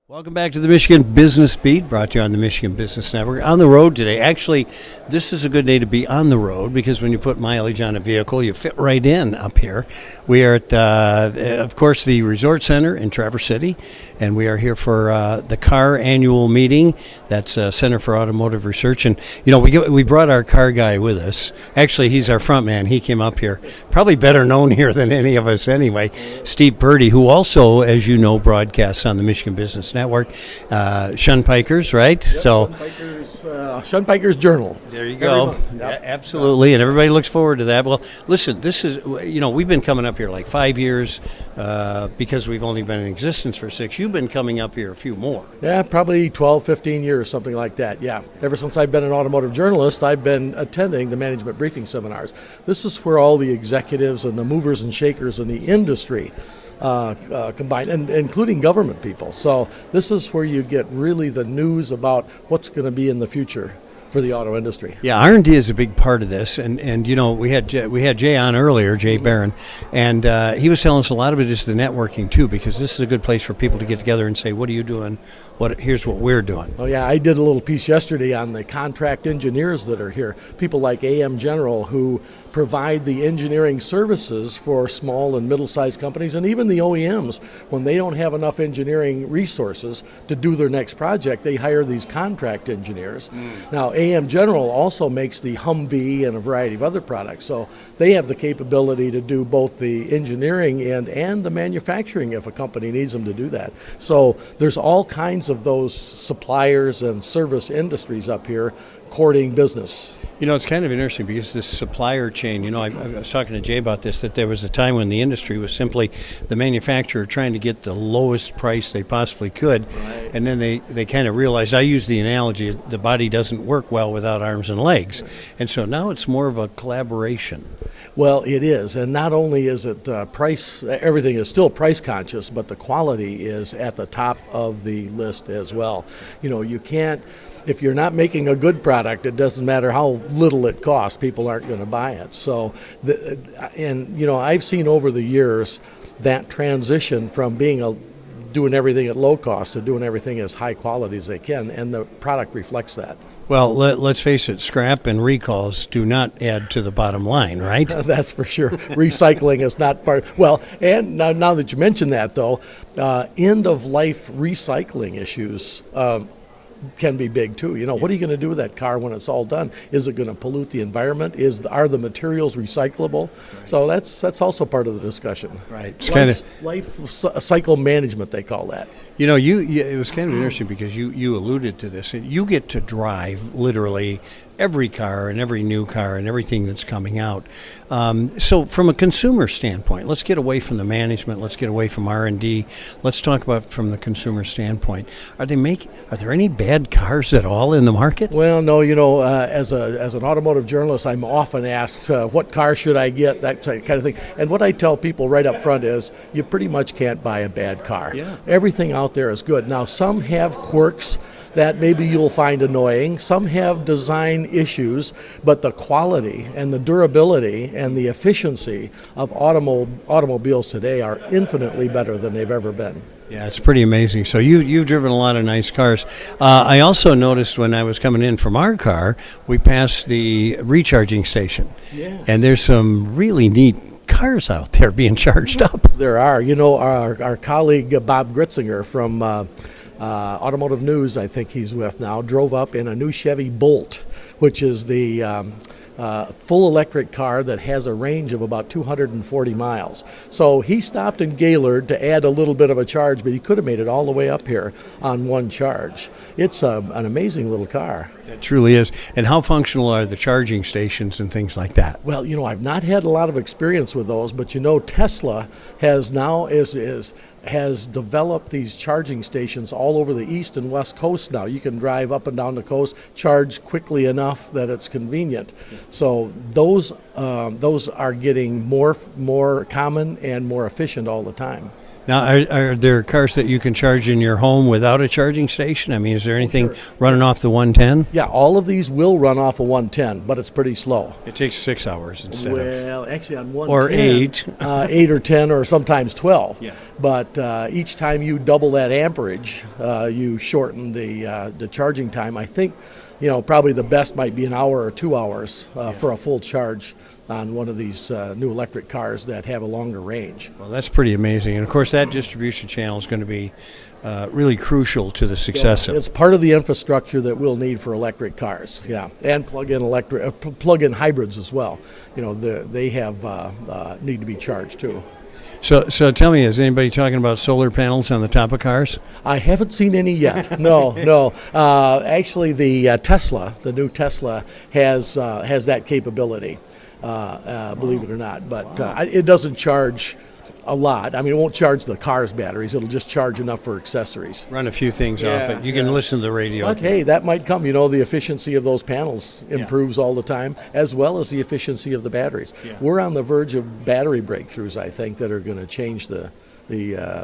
Welcome back to the Michigan Business Beat, brought to you on the Michigan Business Network. On the road today. Actually, this is a good day to be on the road because when you put mileage on a vehicle, you fit right in up here. We are at, of course, the Resort Center in Traverse City, and we are here for the CAR annual meeting. That's Center for Automotive Research. And, you know, we brought our CAR guy with us. Actually, he's our front man. He came up here, probably better known here than any of us anyway, Steve Purdy, who also, as you know, broadcasts on the Michigan Business Network. Shunpikers, right? Yep, Shunpiker's Journal. There you go. Yep. Yeah, absolutely, and everybody looks forward to that. Well, listen, this is, you know, we've been coming up here like 5 years because we've only been in existence for 6. You've been coming up here a few more. Yeah, probably 12, 15 years, something like that. Yeah, ever since I've been an automotive journalist, I've been attending the management briefing seminars. This is where all the executives and the movers and shakers in the industry combined, and including government people. So this is where you get really the news about what's going to be in the future for the auto industry. Yeah, R&D is a big part of this, and you know, we had Jay on earlier, Jay Barron, and he was telling us a lot of it is the networking too, because this is a good place for people to get together and say, what are you doing? Here's what we're doing. Oh yeah, I did a little piece yesterday on the contract engineers that are here, people like AM General who provide the engineering services for small and middle-sized companies, and even the OEMs. When they don't have enough engineering resources to do their next project, they hire these contract engineers. Now, AM General also makes the Humvee and a variety of other products, so they have the capability to do both the engineering and the manufacturing if a company needs them to do that. So there's all kinds of those suppliers and service industries up here courting business. You know, it's kind of interesting because this supplier chain, you know, I was talking to Jay about this, that there was a time when the industry was simply the manufacturer trying to get the lowest price they possibly could. Right. And then they kind of realized, I use the analogy, the body doesn't work well without arms and legs. And so now it's more of a collaboration. Well, it is, and not only is it price, everything is still price conscious, but the quality is at the top of the list as well. You know, you can't, if you're not making a good product, it doesn't matter how little it costs, people aren't going to buy it. So, and you know, I've seen over the years that transition from doing everything at low cost to doing everything as high quality as they can, and the product reflects that. Well, let's face it, scrap and recalls do not add to the bottom line, right? That's for sure. Recycling is not part. Well, and now that you mention that, though, end-of-life recycling issues can be big too. You know, what are you going to do with that car when it's all done? Is it going to pollute the environment? Are the materials recyclable? Right. So that's also part of the discussion. Right. It's life cycle management, they call that. You know, it was kind of interesting because you alluded to this. You get to drive literally every car and every new car and everything that's coming out. So from a consumer standpoint, let's get away from the management. Let's get away from R&D. Let's talk about from the consumer standpoint. Are there any bad cars at all in the market? Well, no. You know, as an automotive journalist, I'm often asked, what car should I get? That kind of thing. And what I tell people right up front is, you pretty much can't buy a bad car. Yeah. Everything out there is good. Now, some have quirks that maybe you'll find annoying. Some have design issues, but the quality and the durability and the efficiency of automobiles today are infinitely better than they've ever been. Yeah, it's pretty amazing. So you've driven a lot of nice cars. I also noticed when I was coming in from our car, we passed the recharging station. Yes. And there's some really neat cars out there being charged up. There are. You know, our colleague Bob Gritzinger from Automotive News, I think he's with now, drove up in a new Chevy Bolt, which is the full electric car that has a range of about 240 miles. So he stopped in Gaylord to add a little bit of a charge, but he could have made it all the way up here on one charge. It's an amazing little car. It truly is. And how functional are the charging stations and things like that? Well, you know, I've not had a lot of experience with those, but you know, Tesla has now has developed these charging stations all over the east and west coast now. You can drive up and down the coast, charge quickly enough that it's convenient. So those are getting more common and more efficient all the time. Now, are there cars that you can charge in your home without a charging station? I mean, is there anything running off the 110? Yeah, all of these will run off a 110, but it's pretty slow. It takes 6 hours instead of... Well, actually on 110. Or 8. 8 or 10 or sometimes 12. Yeah. But each time you double that amperage, you shorten the charging time. I think, probably the best might be an hour or 2 hours for a full charge on one of these new electric cars that have a longer range. Well, that's pretty amazing. And, of course, that distribution channel is going to be really crucial to the success of it. It's part of the infrastructure that we'll need for electric cars, and plug-in hybrids as well. They have need to be charged too. So tell me, is anybody talking about solar panels on the top of cars? I haven't seen any yet. No. Actually, the new Tesla has that capability. Believe it or not, but it doesn't charge a lot. I mean, it won't charge the car's batteries. It'll just charge enough for accessories. Run a few things off it. You can listen to the radio. But hey, that might come. The efficiency of those panels improves all the time, as well as the efficiency of the batteries. Yeah. We're on the verge of battery breakthroughs, I think, that are going to change the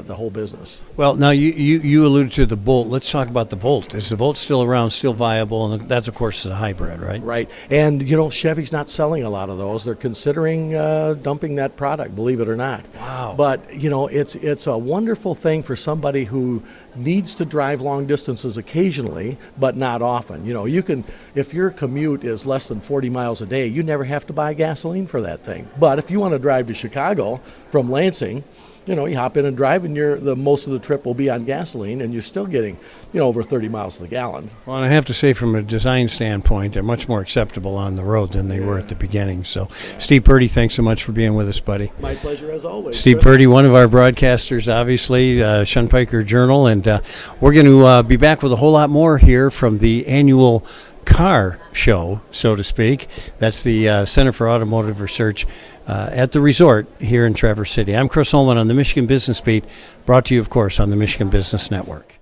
whole business. Well, now you alluded to the Bolt. Let's talk about the Volt. Is the Volt still around, still viable? And that's, of course, a hybrid, right? Right. And, Chevy's not selling a lot of those. They're considering dumping that product, believe it or not. Wow. But, it's a wonderful thing for somebody who needs to drive long distances occasionally, but not often. You can, if your commute is less than 40 miles a day, you never have to buy gasoline for that thing. But if you want to drive to Chicago from Lansing, you hop in and drive, and most of the trip will be on gasoline, and you're still getting, over 30 miles to the gallon. Well, and I have to say, from a design standpoint, they're much more acceptable on the road than they were at the beginning. So, Steve Purdy, thanks so much for being with us, buddy. My pleasure, as always. Steve Purdy, one of our broadcasters, obviously, Shunpiker Journal, and we're going to be back with a whole lot more here from the annual car show, so to speak. That's the Center for Automotive Research at the resort here in Traverse City. I'm Chris Holman on the Michigan Business Beat, brought to you, of course, on the Michigan Business Network.